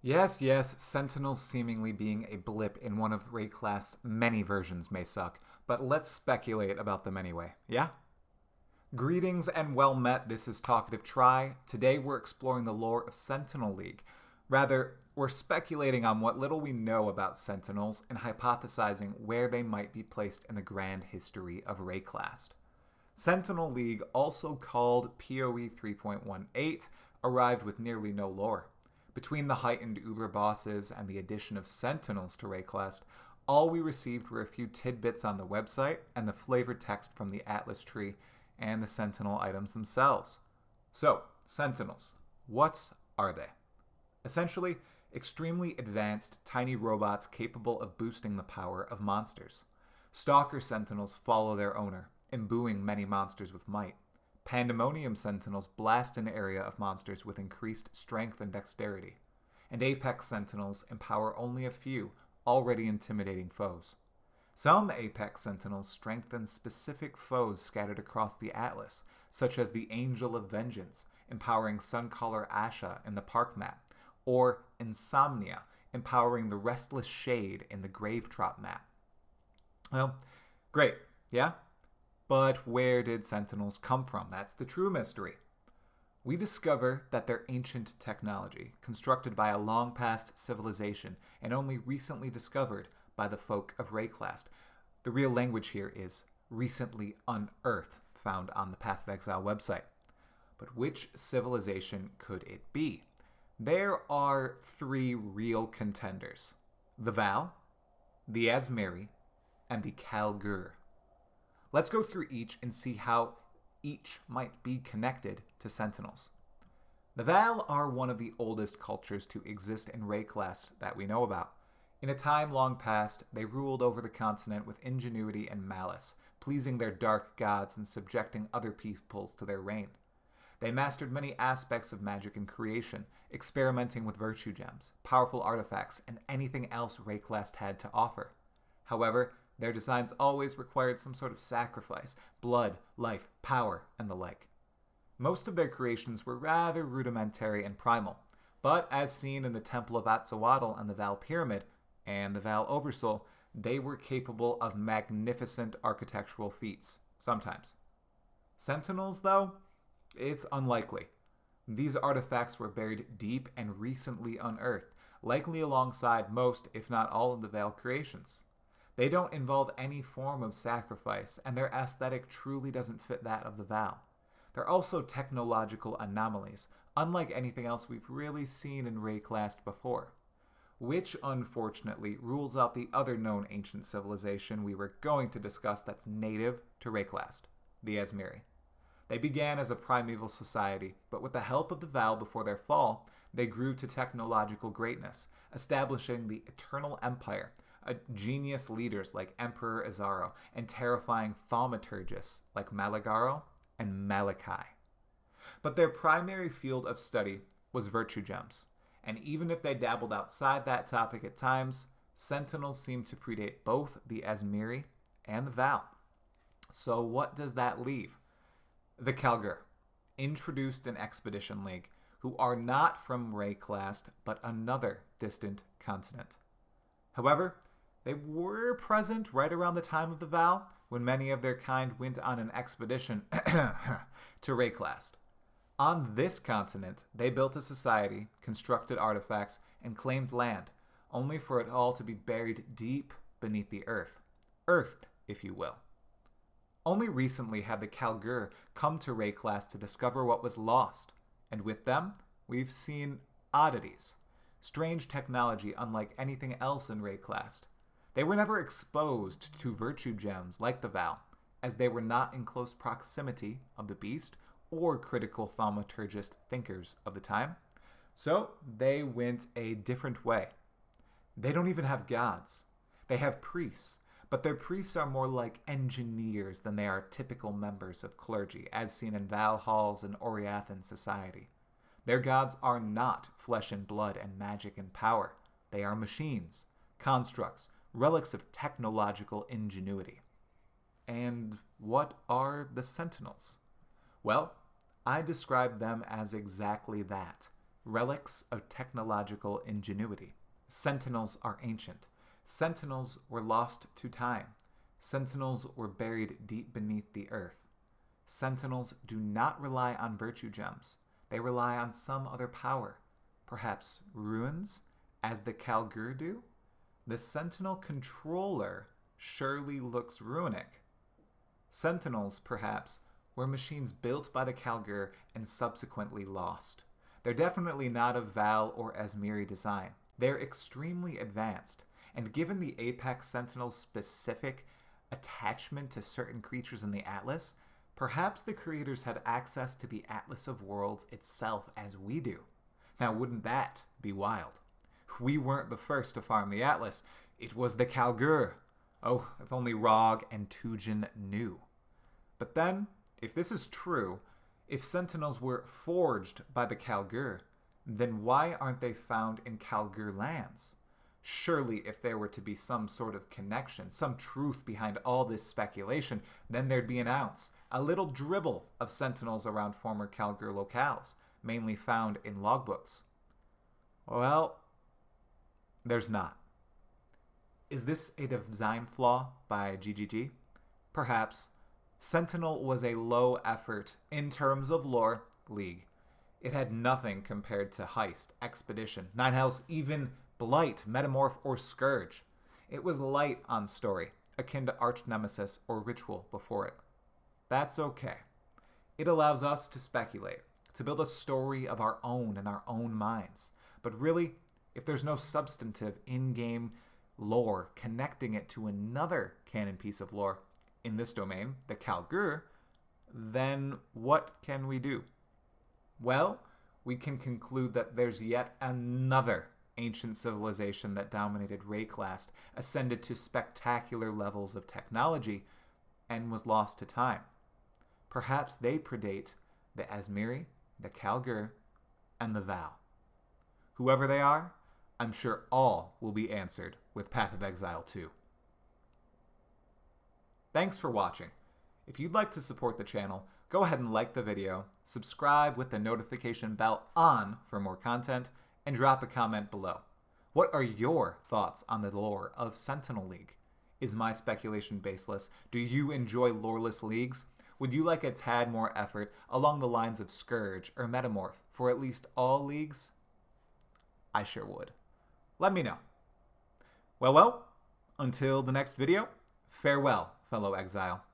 Yes, Sentinels seemingly being a blip in one of Wraeclast's many versions may suck, but let's speculate about them anyway, yeah? Greetings and well met, this is Talkative Try. Today we're exploring the lore of Sentinel League. Rather, we're speculating on what little we know about Sentinels and hypothesizing where they might be placed in the grand history of Wraeclast. Sentinel League, also called PoE 3.18, arrived with nearly no lore. Between the heightened Uber bosses and the addition of Sentinels to Wraeclast, all we received were a few tidbits on the website and the flavored text from the Atlas tree and the Sentinel items themselves. So, Sentinels. What are they? Essentially, extremely advanced, tiny robots capable of boosting the power of monsters. Stalker Sentinels follow their owner, imbuing many monsters with might. Pandemonium Sentinels blast an area of monsters with increased strength and dexterity. And Apex Sentinels empower only a few, already intimidating foes. Some Apex Sentinels strengthen specific foes scattered across the Atlas, such as the Angel of Vengeance, empowering Suncaller Asha in the Park map, or Insomnia, empowering the Restless Shade in the Gravetrot map. Well, great, yeah? But where did Sentinels come from? That's the true mystery. We discover that they're ancient technology, constructed by a long-past civilization and only recently discovered by the folk of Wraeclast. The real language here is recently unearthed, found on the Path of Exile website. But which civilization could it be? There are three real contenders: the Val, the Asmeri, and the Calgar. Let's go through each and see how each might be connected to Sentinels. The Val are one of the oldest cultures to exist in Wraeclast that we know about. In a time long past, they ruled over the continent with ingenuity and malice, pleasing their dark gods and subjecting other peoples to their reign. They mastered many aspects of magic and creation, experimenting with virtue gems, powerful artifacts, and anything else Wraeclast had to offer. However, their designs always required some sort of sacrifice: blood, life, power, and the like. Most of their creations were rather rudimentary and primal, but as seen in the Temple of Atzoatl and the Val Pyramid, and the Val Oversoul, they were capable of magnificent architectural feats, sometimes. Sentinels, though? It's unlikely. These artifacts were buried deep and recently unearthed, likely alongside most, if not all, of the Val creations. They don't involve any form of sacrifice, and their aesthetic truly doesn't fit that of the Val. They're also technological anomalies, unlike anything else we've really seen in Wraeclast before. Which, unfortunately, rules out the other known ancient civilization we were going to discuss that's native to Wraeclast, the Asmeri. They began as a primeval society, but with the help of the Val before their fall, they grew to technological greatness, establishing the Eternal Empire, genius leaders like Emperor Azaro, and terrifying thaumaturgists like Malagaro and Malachi. But their primary field of study was virtue gems, and even if they dabbled outside that topic at times, Sentinels seem to predate both the Asmeri and the Val. So what does that leave? The Calgar, introduced in Expedition League, who are not from Wraeclast, but another distant continent. However, they were present right around the time of the Val, when many of their kind went on an expedition to Wraeclast. On this continent, they built a society, constructed artifacts, and claimed land, only for it all to be buried deep beneath the earth. Earthed, if you will. Only recently had the Calgar come to Wraeclast to discover what was lost, and with them, we've seen oddities. Strange technology unlike anything else in Wraeclast. They were never exposed to virtue gems like the Val, as they were not in close proximity of the beast or critical thaumaturgist thinkers of the time, so they went a different way. They don't even have gods. They have priests, but their priests are more like engineers than they are typical members of clergy, as seen in Val halls and Oriathan society. Their gods are not flesh and blood and magic and power. They are machines, constructs, relics of technological ingenuity. And what are the Sentinels? Well, I describe them as exactly that: relics of technological ingenuity. Sentinels are ancient. Sentinels were lost to time. Sentinels were buried deep beneath the earth. Sentinels do not rely on virtue gems. They rely on some other power. Perhaps ruins, as the Calgar do? The Sentinel controller surely looks runic. Sentinels, perhaps, were machines built by the Calgar and subsequently lost. They're definitely not of Val or Asmiri design. They're extremely advanced, and given the Apex Sentinel's specific attachment to certain creatures in the Atlas, perhaps the creators had access to the Atlas of Worlds itself as we do. Now, wouldn't that be wild? We weren't the first to farm the Atlas. It was the Calgar. Oh, if only Rog and Tujin knew. But then, if this is true, if Sentinels were forged by the Calgar, then why aren't they found in Calgar lands? Surely if there were to be some sort of connection, some truth behind all this speculation, then there'd be an ounce, a little dribble of Sentinels around former Calgar locales, mainly found in logbooks. Well, there's not. Is this a design flaw by GGG? Perhaps. Sentinel was a low effort, in terms of lore, league. It had nothing compared to Heist, Expedition, Nine Hells, even Blight, Metamorph, or Scourge. It was light on story, akin to Arch Nemesis or Ritual before it. That's okay. It allows us to speculate, to build a story of our own in our own minds. But really, if there's no substantive in-game lore connecting it to another canon piece of lore, in this domain, the Calgar, then what can we do? Well, we can conclude that there's yet another ancient civilization that dominated Wraeclast, ascended to spectacular levels of technology, and was lost to time. Perhaps they predate the Asmiri, the Calgar, and the Val. Whoever they are, I'm sure all will be answered with Path of Exile 2. Thanks for watching. If you'd like to support the channel, go ahead and like the video, subscribe with the notification bell on for more content, and drop a comment below. What are your thoughts on the lore of Sentinel League? Is my speculation baseless? Do you enjoy loreless leagues? Would you like a tad more effort along the lines of Scourge or Metamorph for at least all leagues? I sure would. Let me know. Well, until the next video, farewell, fellow Exile.